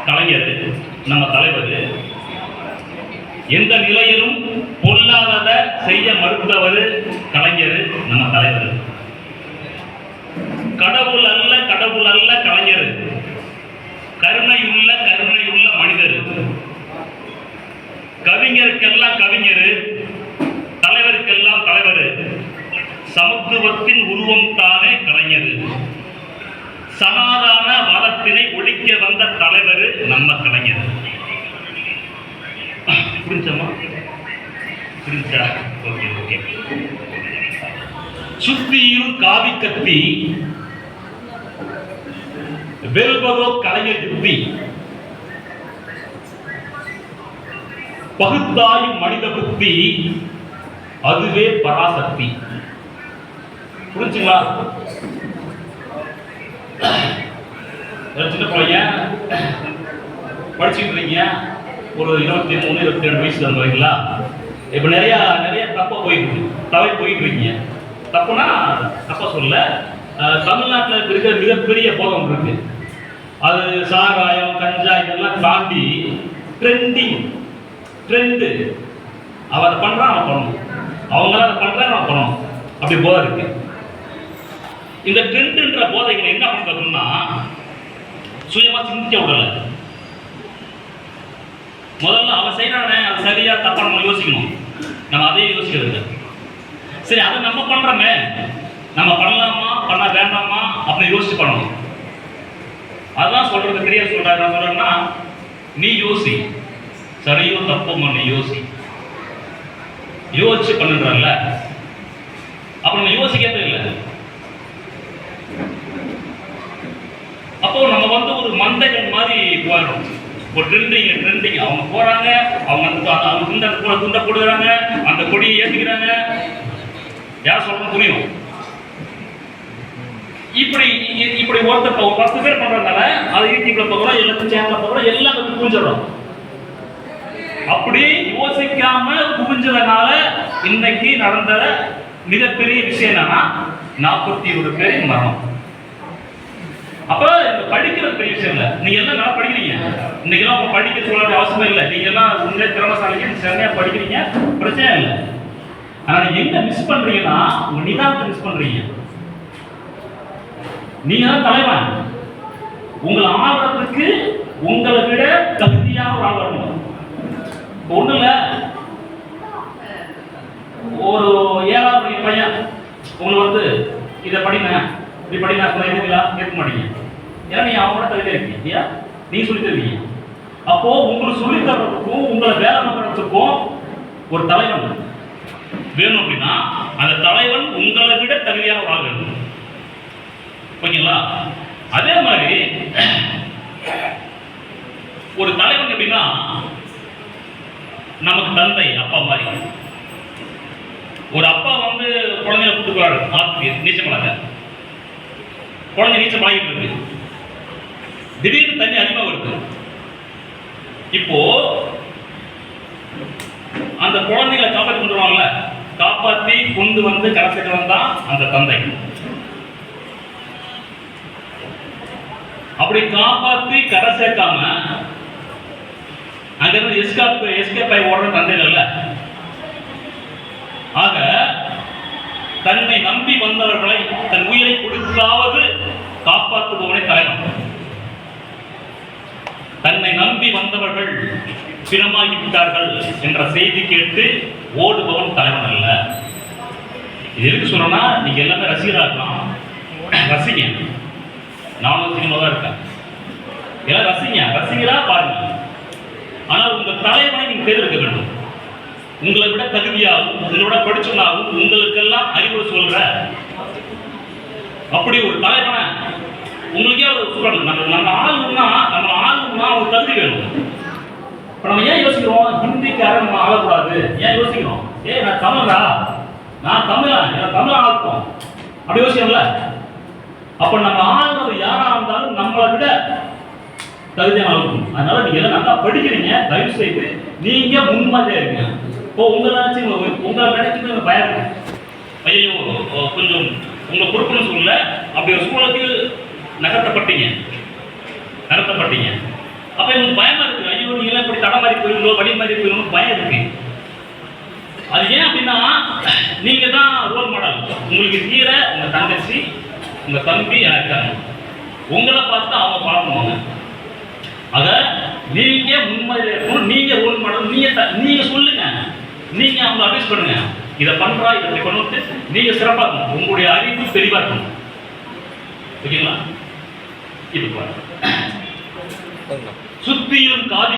கலைஞர் நம்ம தலைவர். எந்த நிலையிலும் பொல்லாதத செய்ய மறுத்தவர் கலைஞர் நம்ம தலைவர். கடவுள் அல்ல கடவுள் அல்ல கலைஞர், கருணையுள்ள கருணையுள்ள மனிதர். கவிஞருக்கெல்லாம் கவிஞர், தலைவருக்கெல்லாம் தலைவர். சமத்துவத்தின் உருவம் தானே கலைஞர். சனாதான வாதத்தினை ஒழிக்க வந்த தலைவர் நம்ம கலைஞர். புரிஞ்சமா? புரிஞ்சா? Okay okay. சுத்தியும் காவி கத்தி வெல்வதோ கலைஞர் யுக்தி. பகுத்தாயும் மனித புத்தி, அதுவே பராசக்தி. புரிஞ்சுங்களா? சின்ன பையன் படிச்சுட்டு இருக்கீங்க, ஒரு 23 22 வயசு வந்துங்களா? இப்ப நிறைய நிறைய தப்பா போயிட்டு இருக்கீங்க. தப்புனா தப்பா சொல்ல, தமிழ்நாட்டில் இருக்கிற மிகப்பெரிய போகம் இருக்கு. அது சாராயம் கஞ்சா இதெல்லாம் தாண்டி ட்ரெண்டு. அவன் பண்றான், அவன் பண்ணணும். அவங்களாம் அதை பண்றாங்க, அவன் பண்ணணும். அப்படி போதை இருக்கு. இந்த ட்ரெண்டுன்ற போதைகளை என்ன பண்றதுன்னா சுயமா சிந்திக்க விடல. முதல்ல அவன் செய்யறானே அது சரியா தப்பா நம்ம யோசிக்கணும். நம்ம அதையும் யோசிக்கிறது. சரி, அதை நம்ம பண்றோமே, நம்ம பண்ணலாமா பண்ண வேண்டாமா அப்படி யோசிச்சு பண்ணணும். அதான் சொல்றது பெரிய சொல்றாரு. நான் சொல்றேன்னா, நீ யோசி, சரியோ தப்போமா நீ யோசிச்சு பண்ணுறல்ல. அப்ப நம்ம யோசிக்கவே இல்லை. அப்போ நம்ம ஒரு மந்தைகள் மாதிரி போயிடும். ஒரு ட்ரெண்டிங் அவங்க போறாங்க, அவங்க துண்டை போடுறாங்க, அந்த கொடியை ஏற்றுக்கிறாங்க. யார் சொல்லணும் புரியும். இப்படி ஒருத்தர் 10 பேர் பண்றதுனால அதை யூடியூப்ல போகிறோம், எல்லாத்தையும் சேனல்ல போகிறோம், எல்லாம் குவிஞ்சிடும். அப்படி யோசிக்காம குவிஞ்சதுனால இன்னைக்கு நடந்த மிகப்பெரிய விஷயம் என்னன்னா 41 பேரின் மரணம். அப்ப படிக்கிறது பெரிய விஷயம் இல்லை. நீங்க எல்லாம் நல்லா படிக்கிறீங்க. இன்னைக்கு எல்லாம் படிக்க சொல்ல அவசியம் இல்லை. நீங்க எல்லாம் உங்களே திறமசாலிங்க, செம்மையா படிக்கிறீங்க, பிரச்சனை இல்லை. ஆனா நீங்க எங்க மிஸ் பண்றீங்கன்னா உங்க நிதானத்தை மிஸ் பண்றீங்க. நீங்க தான் தலைவன். உங்களை ஆடுறதுக்கு உங்களை விட தகுதியான ஒரு ஆள் வரணும். ஒண்ணு இல்ல, ஒரு 7ஆம் படிக்கிற பையன் உங்களுக்கு இதை படிங்க இப்படி படிங்க கேட்க மாட்டீங்க. ஏன்னா நீ அவங்களோட தகுதியா இருக்கீங்க இல்லையா? நீ சொல்லி தருவீங்க. அப்போ உங்களுக்கு சொல்லி தர்றதுக்கும் உங்களை வேலை பார்க்கறதுக்கும் ஒரு தலைவன் வேணும். அப்படின்னா அந்த தலைவன் உங்களை விட தகுதியான ஒரு ஆள் வேணும். ஓகேங்களா? அதே மாதிரி ஒரு தலைவன் எப்படின்னா நமக்கு தந்தை அப்பா மாதிரி. ஒரு அப்பா குழந்தைய கூட்டு போறாரு ஆத்துக்கு நீச்சல் பழக. குழந்தை நீச்சல் பழகிட்டு இருக்கு. திடீர்னு தண்ணி அதிகமாக வருது. இப்போ அந்த குழந்தைகளை காப்பாற்றி கொண்டு வருவாங்கல்ல, காப்பாற்றி கொண்டு கரை சேர்க்கிறவன் தான் அந்த தந்தை. அப்படி காப்பாற்றி கரை சேர்க்காம அங்கிருந்து எஸ்கேப் ஆகி ஓடுற தந்தைகள் அல்ல. ஆக தன்னை நம்பி வந்தவர்களை தன் உயிரை கொடுத்தாவது காப்பாற்றுபவனே தலைவன். தன்னை நம்பி வந்தவர்கள் பிணமாகிவிட்டார்கள் என்ற செய்தி கேட்டு ஓடுபவன் தலைவன் அல்ல. இது எதுக்கு சொல்றேன்னா, நீங்க எல்லாமே ரசிகரா இருக்கலாம், ரசிங்க. நானும் சினிமா தான் இருக்கேன். எல்லாம் ரசிகரா பாருங்க. ஆனால் உங்க தலைவனை நீங்க தேர்ந்தெடுக்க வேண்டும். உங்களை விட தகுதியாகவும் உங்களோட படிச்சவனாகவும் உங்களுக்கெல்லாம் அறிவுரை சொல்ற அப்படி ஒரு தலைவனை உங்களுக்கே சொல்லணும். நம்ம ஆளுன்னா ஒரு தகுதி வேணும். இப்ப நம்ம ஏன் யோசிக்கிறோம், ஹிந்திக்காரன் நம்ம ஆளக்கூடாது ஏன் யோசிக்கிறோம்? நான் தமிழா ஆளுக்கும் அப்படி யோசிக்கல. அப்ப நம்ம ஆளுநர் யாரா இருந்தாலும் நம்மளை விட தகுதியான ஆளுக்கும். அதனால நீங்க எல்லாம் நல்லா படிக்கிறீங்க, தயவு செய்து நீங்க முன்மாதிரியா இருங்க. இப்போ உங்களை நினைச்சு பயம் இருக்கு. ஐயோ கொஞ்சம் உங்களை பொறுப்புன்னு சொல்லல, அப்படி ஒரு சூழலுக்கு நகர்த்தப்பட்டீங்க. அப்ப உங்களுக்கு பயமா இருக்கு, ஐயோ நீங்க எல்லாம் இப்படி தடமாறி போயிருங்களோ வழி மாறி போயிருங்களோ பயம் இருக்கு. அது ஏன் அப்படின்னா நீங்க தான் ரோல் மாடல். உங்களுக்கு கீழே உங்க தங்கச்சி உங்க தம்பி இருக்காங்க, உங்களை பார்த்து அவங்க பார்க்கணுவாங்க. அத நீங்க முன்மாதிரியா இருக்கணும், நீங்க ரோல் மாடல். நீங்க சொல்லுங்க, நீங்க அவங்க அட்வைஸ் பண்ணுங்க, இதை பண்றா இதை இப்படி பண்ணிட்டு நீங்க சிறப்பா இருக்கணும், உங்களுடைய அறிவு தெளிவா இருக்கணும். ஓகேங்களா? இது பாருங்க, சுத்தியிலும் காதி